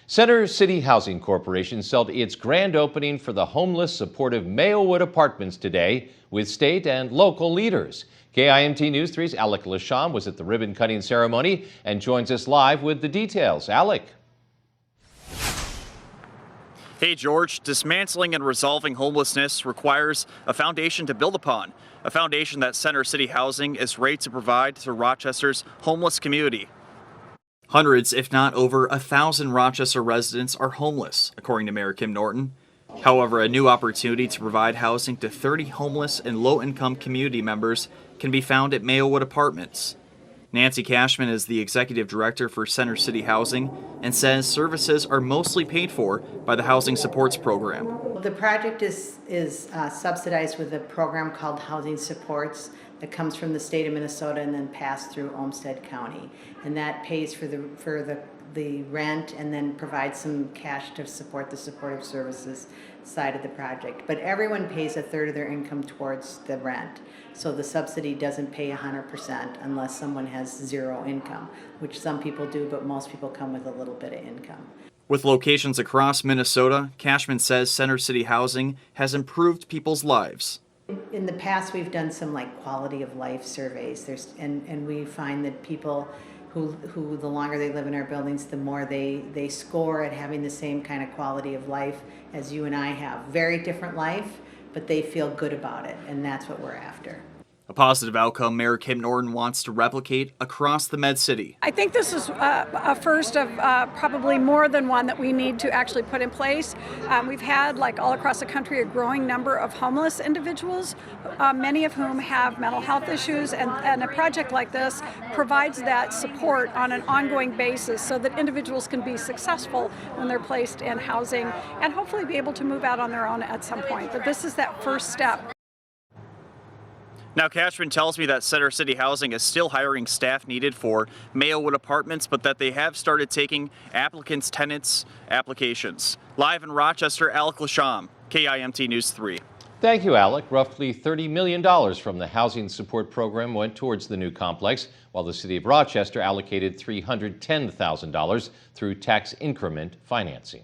Center City Housing Corporation held its grand opening for the homeless supportive Mayowood Apartments today with state and local leaders. KIMT News 3's Alec Lasham was at the ribbon-cutting ceremony and joins us live with the details. Alec. Hey, George. Dismantling and resolving homelessness requires a foundation to build upon, a foundation that Center City Housing is ready to provide to Rochester's homeless community. Hundreds, if not over 1,000 Rochester residents are homeless, according to Mayor Kim Norton. However, a new opportunity to provide housing to 30 homeless and low-income community members can be found at Mayowood Apartments. Nancy Cashman is the executive director for Center City Housing and says services are mostly paid for by the Housing Supports Program. The project is subsidized with a program called Housing Supports that comes from the state of Minnesota and then passed through Olmsted County, and that pays for the rent and then provides some cash to support the supportive services side of the project. But everyone pays a third of their income towards the rent, so the subsidy doesn't pay 100% unless someone has zero income, which some people do, but most people come with a little bit of income. With locations across Minnesota, Cashman says Center City Housing has improved people's lives. In the past, we've done some quality of life surveys. And we find that people who the longer they live in our buildings, the more they score at having the same kind of quality of life as you and I have. Very different life, but they feel good about it, and that's what we're after. A positive outcome Mayor Kim Norton wants to replicate across the Med-City. I think this is a first of probably more than one that we need to actually put in place. We've had, all across the country, a growing number of homeless individuals, many of whom have mental health issues, and a project like this provides that support on an ongoing basis so that individuals can be successful when they're placed in housing and hopefully be able to move out on their own at some point. But this is that first step. Now, Cashman tells me that Center City Housing is still hiring staff needed for Mayowood Apartments, but that they have started taking tenants' applications. Live in Rochester, Alec Lasham, KIMT News 3. Thank you, Alec. Roughly $30 million from the Housing Support Program went towards the new complex, while the City of Rochester allocated $310,000 through tax increment financing.